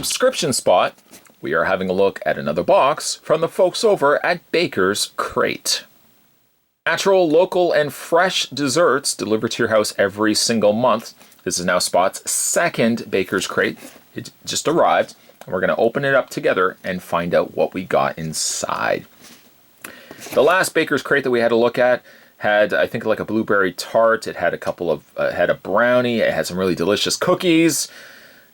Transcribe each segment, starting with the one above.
subscription spot, we are having a look at another box from the folks over at Bakers Krate. Natural, local, and fresh desserts delivered to your house every single month. This is now Spot's second Bakers Krate. It just arrived, and we're going to open it up together and find out what we got inside. The last Bakers Krate that we had a look at had, I think, like a blueberry tart. It had a couple of, had a brownie. It had some really delicious cookies.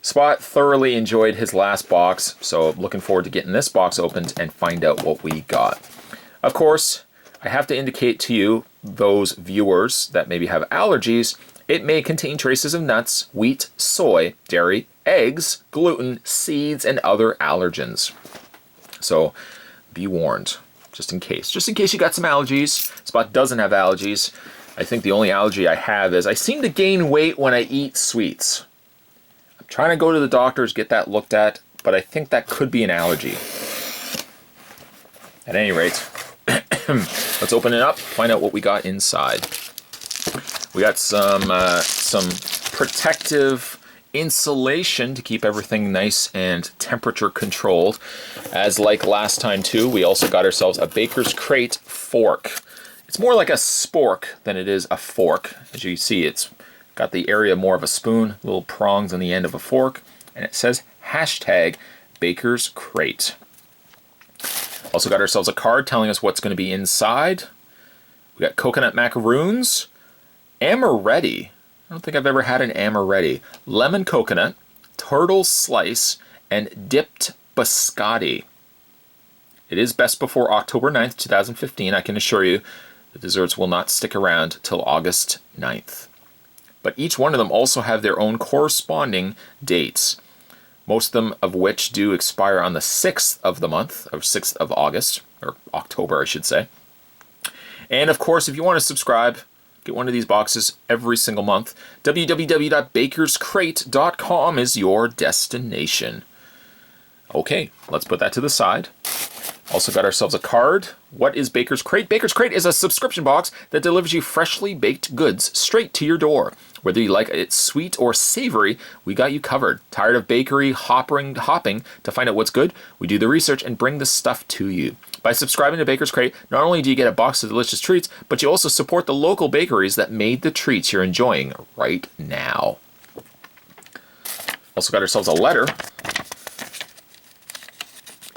Spot thoroughly enjoyed his last box, so looking forward to getting this box opened and find out what we got. Of course, I have to indicate to you, those viewers that maybe have allergies, it may contain traces of nuts, wheat, soy, dairy, eggs, gluten, seeds, and other allergens. So be warned, just in case. Just in case you got some allergies. Spot doesn't have allergies. I think the only allergy I have is I seem to gain weight when I eat sweets. I'm trying to go to the doctors, get that looked at, but I think that could be an allergy. At any rate, let's open it up, find out what we got inside. We got some protective insulation to keep everything nice and temperature controlled. As like last time too, we also got ourselves a Bakers Krate fork. It's more like a spork than it is a fork. As you see, it's got the area more of a spoon, little prongs on the end of a fork, and it says hashtag Bakers Krate. Also got ourselves a card telling us what's going to be inside. We got coconut macaroons, amaretti. I don't think I've ever had an amaretti. Lemon coconut, turtle slice, and dipped biscotti. It is best before October 9th, 2015. I can assure you the desserts will not stick around till August 9th. But each one of them also have their own corresponding dates. Most of them of which do expire on the 6th of the month, or 6th of August, or October I should say. And of course, if you want to subscribe, get one of these boxes every single month, www.bakerskrate.com is your destination. Okay, let's put that to the side. Also got ourselves a card. What is Bakers Krate? Bakers Krate is a subscription box that delivers you freshly baked goods straight to your door. Whether you like it sweet or savory, we got you covered. Tired of bakery hopping to find out what's good? We do the research and bring the stuff to you. By subscribing to Bakers Krate, not only do you get a box of delicious treats, but you also support the local bakeries that made the treats you're enjoying right now. Also got ourselves a letter.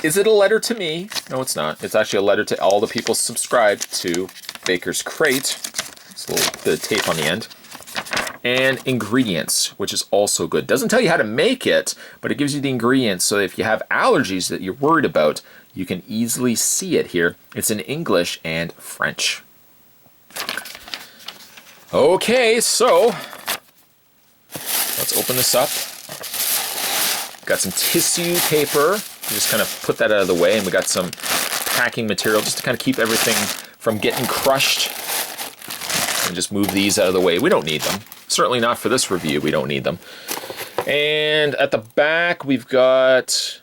Is it a letter to me? No, it's not. It's actually a letter to all the people subscribed to Bakers Krate. It's a little bit of tape on the end. And ingredients, which is also good. Doesn't tell you how to make it, but it gives you the ingredients so that if you have allergies that you're worried about, you can easily see it here. It's in English and French. Okay, so let's open this up. Got some tissue paper. Just kind of put that out of the way, and we got some packing material just to kind of keep everything from getting crushed. And just move these out of the way. We don't need them. Certainly not for this review, we don't need them. And at the back, we've got,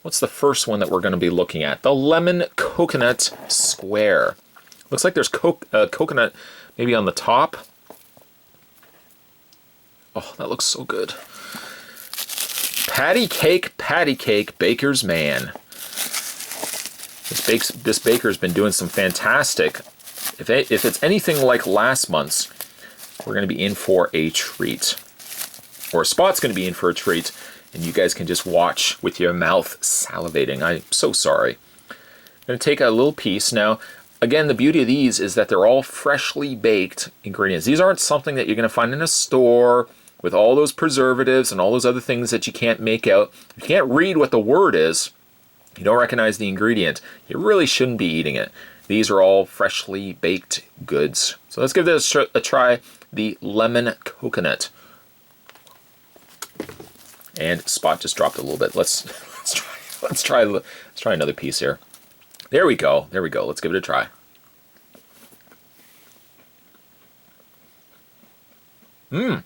what's the first one that we're going to be looking at? The lemon coconut square. Looks like there's coconut maybe on the top. Oh, that looks so good. Patty cake, baker's man. This baker's been doing some fantastic. If it's anything like last month's, we're going to be in for a treat. Or Spot's going to be in for a treat, and you guys can just watch with your mouth salivating. I'm so sorry. I'm going to take a little piece. Now, again, the beauty of these is that they're all freshly baked ingredients. These aren't something that you're going to find in a store with all those preservatives and all those other things that you can't make out. You can't read what the word is. You don't recognize the ingredient. You really shouldn't be eating it. These are all freshly baked goods. So let's give this a try. The lemon coconut. And Spot just dropped a little bit. Let's try another piece here. There we go. There we go. Let's give it a try. Mmm.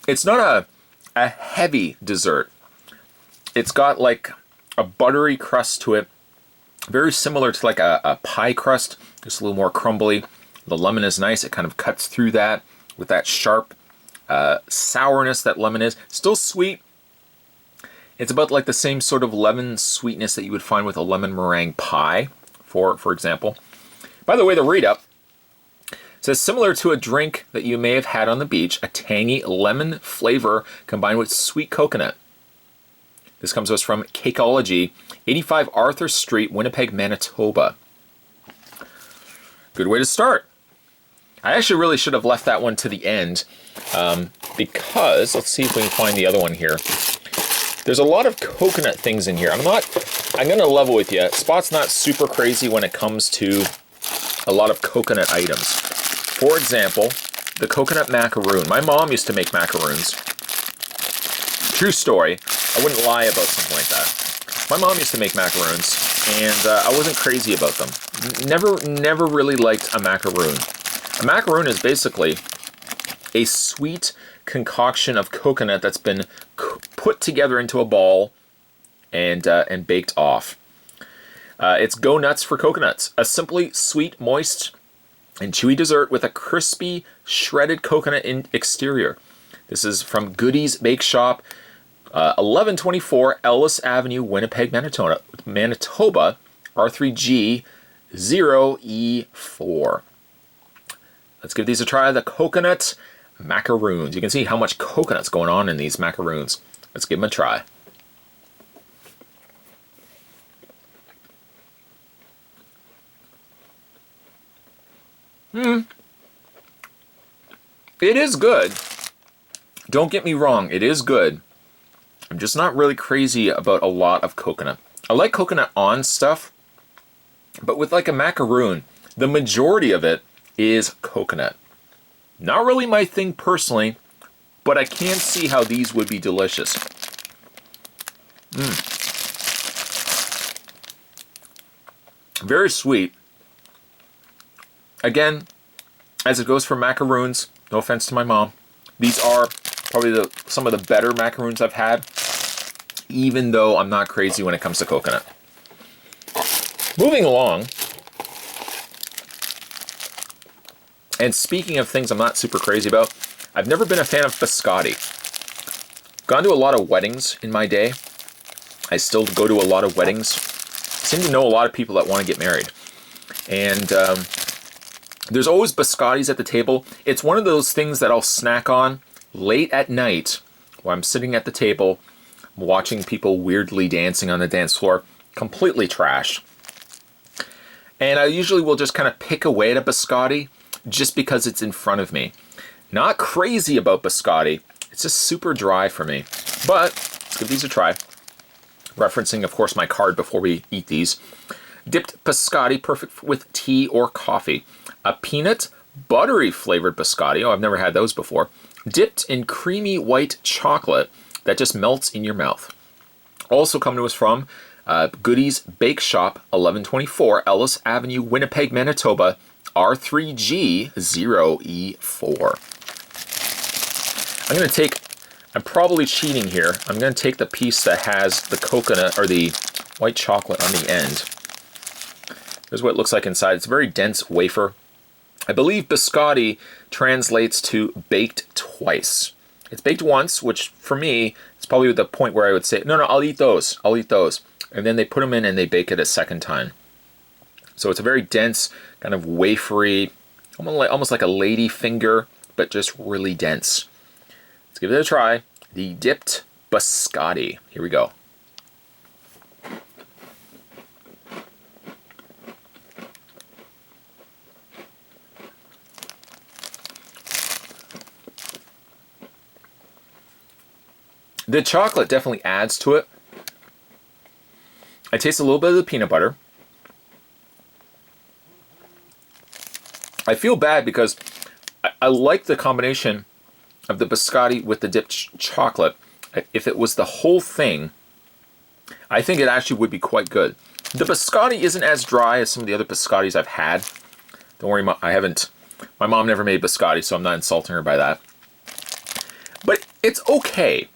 It's not a heavy dessert. It's got like a buttery crust to it, very similar to like a pie crust, just a little more crumbly. The lemon is nice. It kind of cuts through that with that sharp sourness that lemon is. Still sweet. It's about like the same sort of lemon sweetness that you would find with a lemon meringue pie, for example. By the way, the read-up says, similar to a drink that you may have had on the beach, a tangy lemon flavor combined with sweet coconut. This comes to us from Cakeology, 85 Arthur Street, Winnipeg, Manitoba. Good way to start. I actually really should have left that one to the end because, let's see if we can find the other one here. There's a lot of coconut things in here. I'm going to level with you. Spot's not super crazy when it comes to a lot of coconut items. For example, the coconut macaroon. My mom used to make macaroons. True story. I wouldn't lie about something like that. My mom used to make macaroons, and I wasn't crazy about them. Never really liked a macaroon. A macaroon is basically a sweet concoction of coconut that's been put together into a ball and baked off. It's go nuts for coconuts. A simply sweet, moist, and chewy dessert with a crispy, shredded coconut exterior. This is from Goodies Bake Shop, 1124 Ellis Avenue, Winnipeg, Manitoba, R3G 0E4. Let's give these a try. The coconut macaroons. You can see how much coconut's going on in these macaroons. Let's give them a try. It is good. Don't get me wrong, it is good. I'm just not really crazy about a lot of coconut. I like coconut on stuff, but with like a macaroon, the majority of it is coconut. Not really my thing personally, but I can see how these would be delicious. Very sweet. Again, as it goes for macaroons, no offense to my mom, these are probably some of the better macaroons I've had, even though I'm not crazy when it comes to coconut. Moving along, and speaking of things I'm not super crazy about, I've never been a fan of biscotti. Gone to a lot of weddings in my day. I still go to a lot of weddings. I seem to know a lot of people that want to get married. And there's always biscottis at the table. It's one of those things that I'll snack on late at night while I'm sitting at the table watching people weirdly dancing on the dance floor. Completely trash. And I usually will just kind of pick away at a biscotti just because it's in front of me. Not crazy about biscotti. It's just super dry for me. But let's give these a try. Referencing, of course, my card before we eat these. Dipped biscotti, perfect with tea or coffee. A peanut buttery flavored biscotti. Oh, I've never had those before. Dipped in creamy white chocolate that just melts in your mouth. Also coming to us from Goodies Bake Shop, 1124 Ellis Avenue, Winnipeg, Manitoba, R3G 0E4. I'm probably cheating here. I'm going to take the piece that has the coconut or the white chocolate on the end. Here's what it looks like inside. It's a very dense wafer. I believe biscotti translates to baked twice. It's baked once, which for me, it's probably the point where I would say, no, I'll eat those. I'll eat those. And then they put them in and they bake it a second time. So it's a very dense, kind of wafery, almost like a lady finger, but just really dense. Let's give it a try. The dipped biscotti. Here we go. The chocolate definitely adds to it. I taste a little bit of the peanut butter. I feel bad because I like the combination of the biscotti with the dipped chocolate. If it was the whole thing, I think it actually would be quite good. The biscotti isn't as dry as some of the other biscottis I've had. Don't worry, my mom never made biscotti, so I'm not insulting her by that. But it's okay.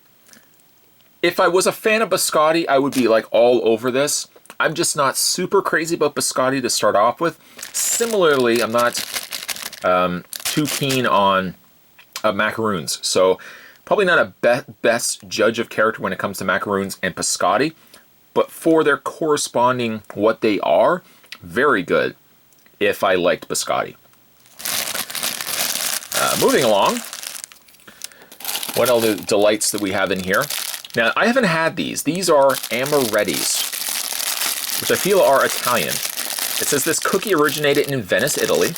If I was a fan of biscotti, I would be like all over this. I'm just not super crazy about biscotti to start off with. Similarly, I'm not too keen on Macaroons. So probably not a best judge of character when it comes to macaroons and biscotti, but for their corresponding what they are, very good if I liked biscotti. Moving along, what are the delights that we have in here? Now, I haven't had these. These are amarettis, which I feel are Italian. It says this cookie originated in Venice, Italy.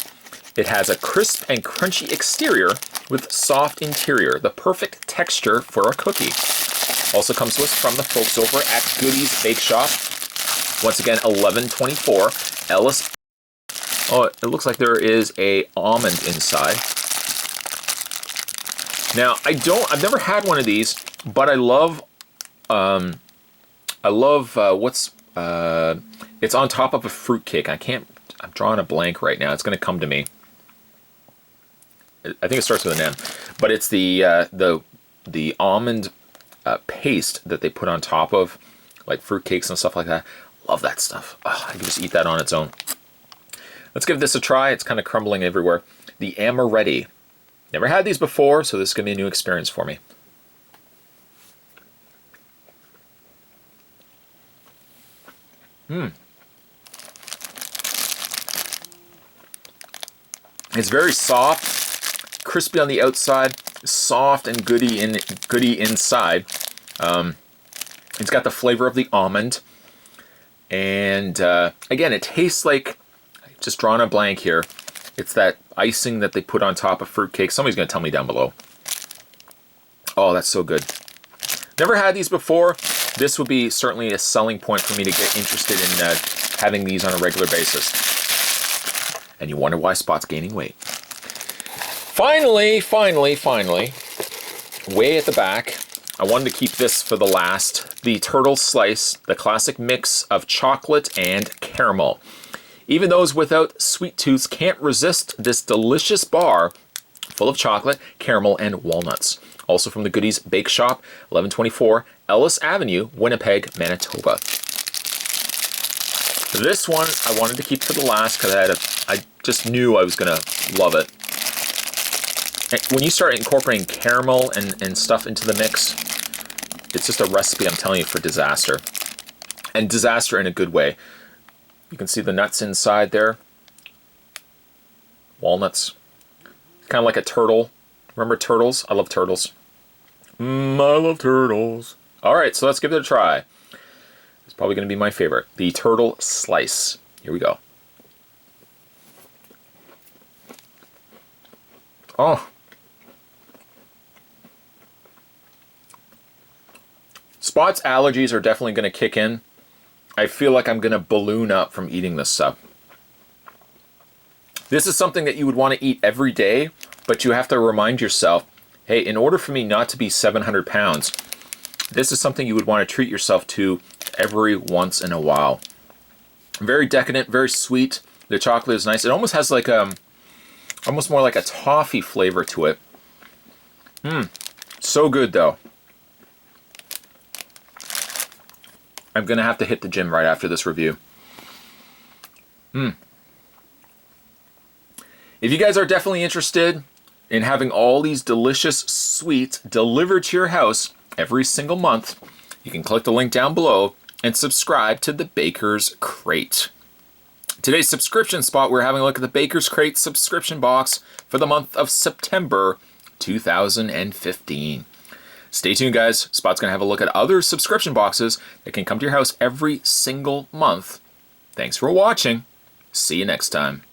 It has a crisp and crunchy exterior with soft interior, the perfect texture for a cookie. Also comes to us from the folks over at Goodies Bake Shop. Once again, 1124 Ellis. Oh, it looks like there is a almond inside. Now, I've never had one of these, but I love it's on top of a fruit cake. I'm drawing a blank right now. It's going to come to me. I think it starts with an M, but it's the almond paste that they put on top of like fruit cakes and stuff like that. Love that stuff. Oh, I can just eat that on its own. Let's give this a try. It's kind of crumbling everywhere. The amaretti. Never had these before, so this is going to be a new experience for me. It's very soft, crispy on the outside, soft and goody inside. It's got the flavor of the almond, and again, it tastes like, just drawing a blank here, it's that icing that they put on top of fruitcake. Somebody's going to tell me down below. Oh, that's so good. Never had these before. This would be certainly a selling point for me to get interested in having these on a regular basis. And you wonder why Spot's gaining weight. Finally, way at the back, I wanted to keep this for the last. The Turtle Slice, the classic mix of chocolate and caramel. Even those without sweet tooths can't resist this delicious bar full of chocolate, caramel, and walnuts. Also from the Goodies Bake Shop, 1124 Ellis Avenue, Winnipeg, Manitoba. This one I wanted to keep for the last because I just knew I was going to love it. And when you start incorporating caramel and stuff into the mix, it's just a recipe, I'm telling you, for disaster. And disaster in a good way. You can see the nuts inside there. Walnuts. Kind of like a turtle. Remember turtles? I love turtles. I love turtles. Alright, so let's give it a try. It's probably going to be my favorite. The Turtle Slice. Here we go. Oh. Spot's allergies are definitely going to kick in. I feel like I'm going to balloon up from eating this stuff. This is something that you would want to eat every day, but you have to remind yourself, hey, in order for me not to be 700 pounds, this is something you would want to treat yourself to every once in a while. Very decadent, very sweet. The chocolate is nice. It almost has like almost more like a toffee flavor to it. So good though. I'm going to have to hit the gym right after this review. If you guys are definitely interested in having all these delicious sweets delivered to your house every single month, you can click the link down below and subscribe to the Bakers Krate. Today's subscription spot, we're having a look at the Bakers Krate subscription box for the month of September 2015. Stay tuned, guys. Spot's going to have a look at other subscription boxes that can come to your house every single month. Thanks for watching. See you next time.